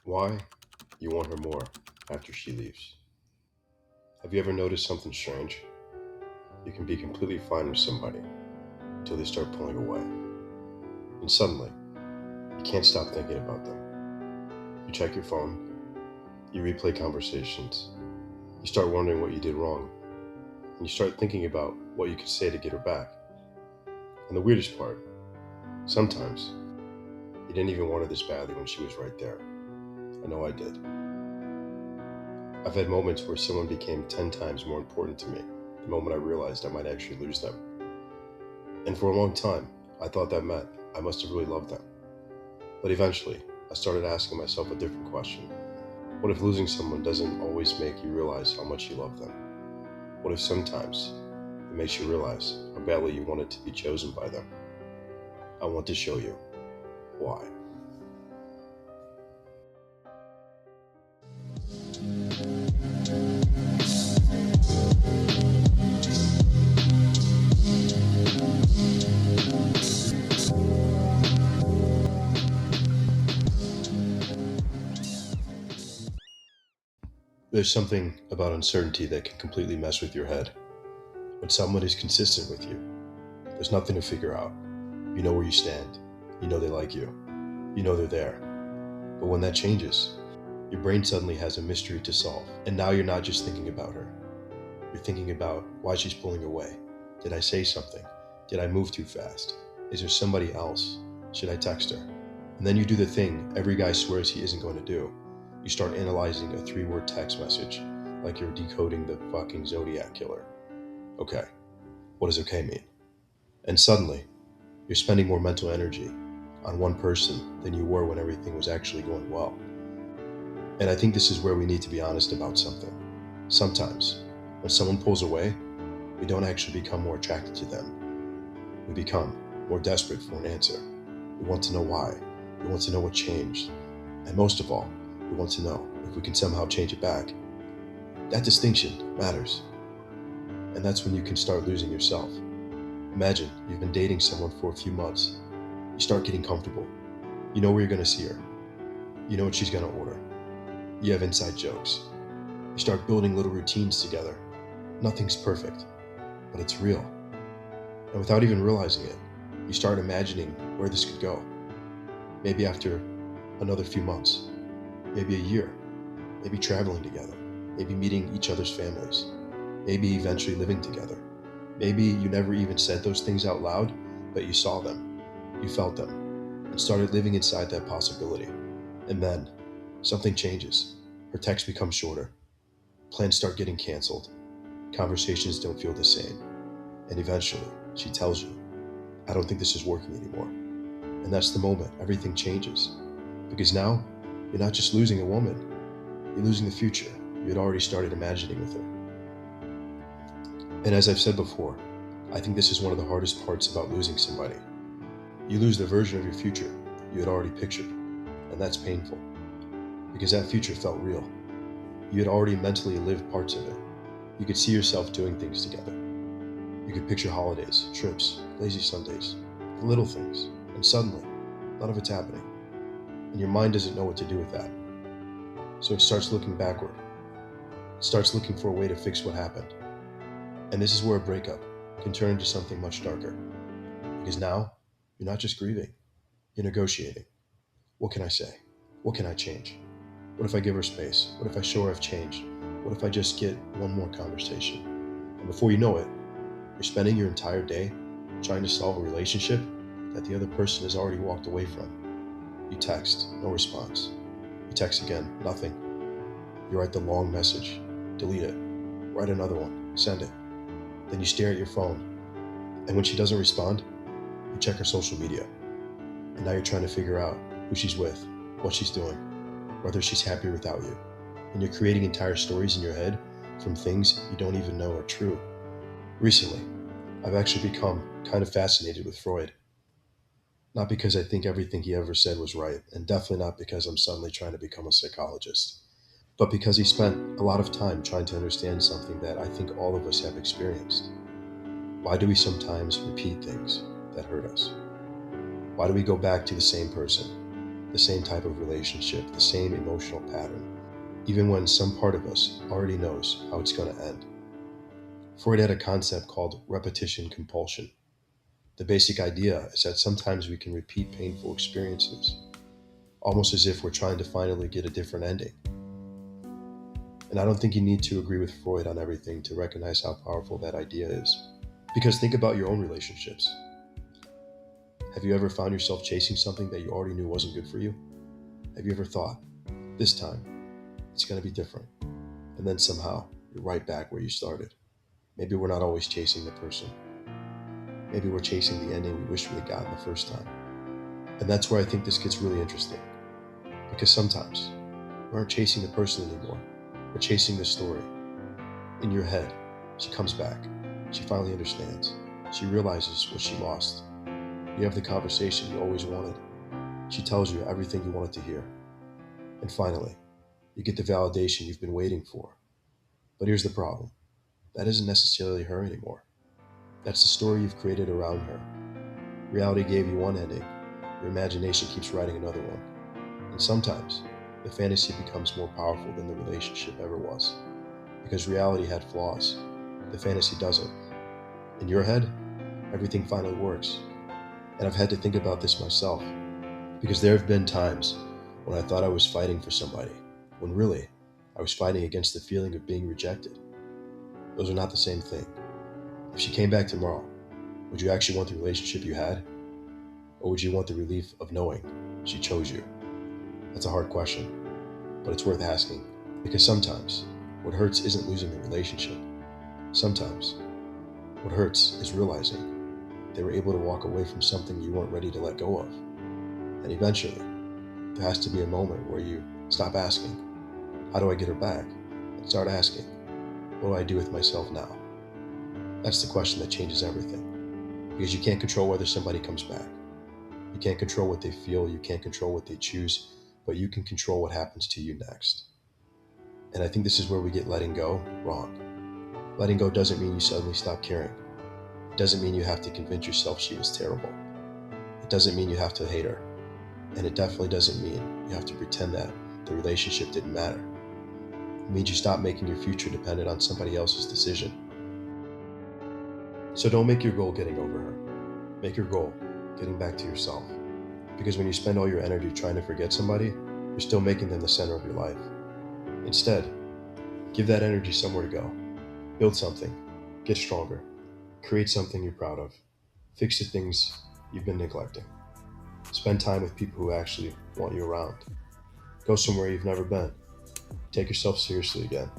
Why you want her more after she leaves. Have you ever noticed something strange? You can be completely fine with somebody until they start pulling away. And suddenly, you can't stop thinking about them. You check your phone, you replay conversations, you start wondering what you did wrong, and you start thinking about what you could say to get her back. And the weirdest part, sometimes you didn't even want her this badly when she was right there. I know I did. I've had moments where someone became 10 times more important to me the moment I realized I might actually lose them. And for a long time, I thought that meant I must have really loved them. But eventually, I started asking myself a different question. What if losing someone doesn't always make you realize how much you love them? What if sometimes it makes you realize how badly you wanted to be chosen by them? I want to show you why. There's something about uncertainty that can completely mess with your head. When someone is consistent with you, there's nothing to figure out. You know where you stand. You know they like you. You know they're there. But when that changes, your brain suddenly has a mystery to solve. And now you're not just thinking about her. You're thinking about why she's pulling away. Did I say something? Did I move too fast? Is there somebody else? Should I text her? And then you do the thing every guy swears he isn't going to do. You start analyzing a 3-word text message like you're decoding the fucking Zodiac killer. Okay, what does okay mean? And suddenly, you're spending more mental energy on one person than you were when everything was actually going well. And I think this is where we need to be honest about something. Sometimes, when someone pulls away, we don't actually become more attracted to them. We become more desperate for an answer. We want to know why. We want to know what changed. And most of all, we want to know if we can somehow change it back. That distinction matters. And that's when you can start losing yourself. Imagine you've been dating someone for a few months. You start getting comfortable. You know where you're going to see her. You know what she's going to order. You have inside jokes. You start building little routines together. Nothing's perfect, but it's real. And without even realizing it, you start imagining where this could go. Maybe after another few months, maybe a year, maybe traveling together, maybe meeting each other's families, maybe eventually living together. Maybe you never even said those things out loud, but you saw them, you felt them, and started living inside that possibility. And then, something changes. Her texts become shorter, plans start getting canceled, conversations don't feel the same, and eventually, she tells you, I don't think this is working anymore. And that's the moment everything changes. Because now, you're not just losing a woman, you're losing the future you had already started imagining with her. And as I've said before, I think this is one of the hardest parts about losing somebody. You lose the version of your future you had already pictured, and that's painful, because that future felt real. You had already mentally lived parts of it. You could see yourself doing things together. You could picture holidays, trips, lazy Sundays, the little things, and suddenly, none of it's happening. And your mind doesn't know what to do with that. So it starts looking backward. It starts looking for a way to fix what happened. And this is where a breakup can turn into something much darker. Because now, you're not just grieving, you're negotiating. What can I say? What can I change? What if I give her space? What if I show her I've changed? What if I just get one more conversation? And before you know it, you're spending your entire day trying to solve a relationship that the other person has already walked away from. You text, no response. You text again, nothing. You write the long message, delete it. Write another one, send it. Then you stare at your phone, and when she doesn't respond, you check her social media. And now you're trying to figure out who she's with, what she's doing, whether she's happier without you. And you're creating entire stories in your head from things you don't even know are true. Recently, I've actually become kind of fascinated with Freud. Not because I think everything he ever said was right, and definitely not because I'm suddenly trying to become a psychologist, but because he spent a lot of time trying to understand something that I think all of us have experienced. Why do we sometimes repeat things that hurt us? Why do we go back to the same person, the same type of relationship, the same emotional pattern, even when some part of us already knows how it's going to end. Freud had a concept called repetition compulsion. The basic idea is that sometimes we can repeat painful experiences, almost as if we're trying to finally get a different ending. And I don't think you need to agree with Freud on everything to recognize how powerful that idea is. Because think about your own relationships. Have you ever found yourself chasing something that you already knew wasn't good for you? Have you ever thought, this time, it's going to be different? And then somehow, you're right back where you started. Maybe we're not always chasing the person. Maybe we're chasing the ending we wish we had gotten the first time. And that's where I think this gets really interesting. Because sometimes, we aren't chasing the person anymore. We're chasing the story. In your head, she comes back. She finally understands. She realizes what she lost. You have the conversation you always wanted. She tells you everything you wanted to hear. And finally, you get the validation you've been waiting for. But here's the problem. That isn't necessarily her anymore. That's the story you've created around her. Reality gave you one ending. Your imagination keeps writing another one. And sometimes, the fantasy becomes more powerful than the relationship ever was. Because reality had flaws. The fantasy doesn't. In your head, everything finally works. And I've had to think about this myself. Because there have been times when I thought I was fighting for somebody, when really, I was fighting against the feeling of being rejected. Those are not the same thing. If she came back tomorrow, would you actually want the relationship you had? Or would you want the relief of knowing she chose you? That's a hard question, but it's worth asking. Because sometimes, what hurts isn't losing the relationship. Sometimes, what hurts is realizing they were able to walk away from something you weren't ready to let go of. And eventually, there has to be a moment where you stop asking, how do I get her back? And start asking, what do I do with myself now? That's the question that changes everything. Because you can't control whether somebody comes back. You can't control what they feel, you can't control what they choose, but you can control what happens to you next. And I think this is where we get letting go wrong. Letting go doesn't mean you suddenly stop caring. It doesn't mean you have to convince yourself she was terrible. It doesn't mean you have to hate her. And it definitely doesn't mean you have to pretend that the relationship didn't matter. It means you stop making your future dependent on somebody else's decision. So don't make your goal getting over her. Make your goal getting back to yourself. Because when you spend all your energy trying to forget somebody, you're still making them the center of your life. Instead, give that energy somewhere to go. Build something. Get stronger. Create something you're proud of. Fix the things you've been neglecting. Spend time with people who actually want you around. Go somewhere you've never been. Take yourself seriously again.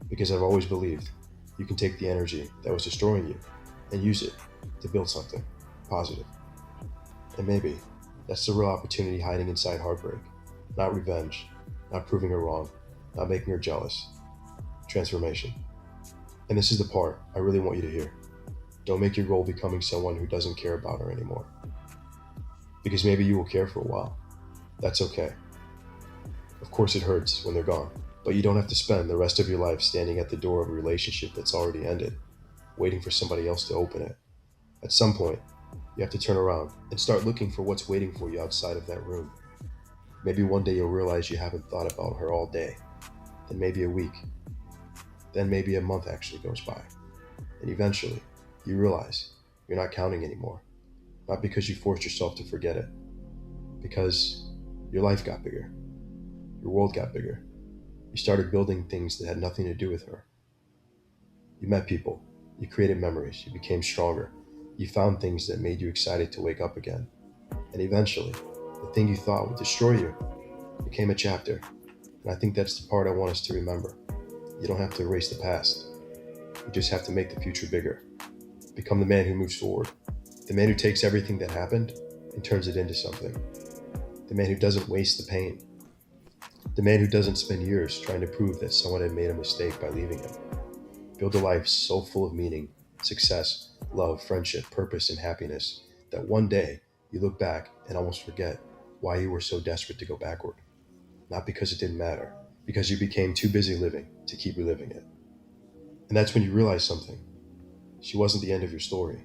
Because I've always believed you can take the energy that was destroying you and use it to build something positive. And maybe that's the real opportunity hiding inside heartbreak. Not revenge, not proving her wrong, not making her jealous. Transformation. And this is the part I really want you to hear. Don't make your goal becoming someone who doesn't care about her anymore. Because maybe you will care for a while. That's okay. Of course it hurts when they're gone, but you don't have to spend the rest of your life standing at the door of a relationship that's already ended, waiting for somebody else to open it. At some point, you have to turn around and start looking for what's waiting for you outside of that room. Maybe one day you'll realize you haven't thought about her all day. Then maybe a week. Then maybe a month actually goes by. And eventually, you realize you're not counting anymore. Not because you forced yourself to forget it. Because your life got bigger. Your world got bigger. You started building things that had nothing to do with her. You met people. You created memories. You became stronger. You found things that made you excited to wake up again. And eventually, the thing you thought would destroy you became a chapter. And I think that's the part I want us to remember. You don't have to erase the past. You just have to make the future bigger. Become the man who moves forward. The man who takes everything that happened and turns it into something. The man who doesn't waste the pain. The man who doesn't spend years trying to prove that someone had made a mistake by leaving him. Build a life so full of meaning, success, love, friendship, purpose, and happiness that one day you look back and almost forget why you were so desperate to go backward. Not because it didn't matter, because you became too busy living to keep reliving it. And that's when you realize something. She wasn't the end of your story.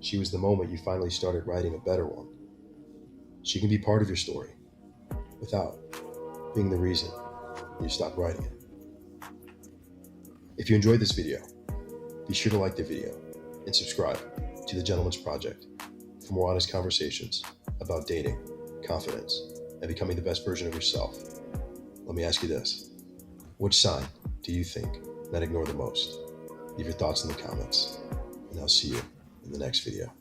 She was the moment you finally started writing a better one. She can be part of your story, without being the reason you stop writing it. If you enjoyed this video, be sure to like the video and subscribe to The Gentleman's Project for more honest conversations about dating, confidence, and becoming the best version of yourself. Let me ask you this. Which sign do you think men ignore the most? Leave your thoughts in the comments, and I'll see you in the next video.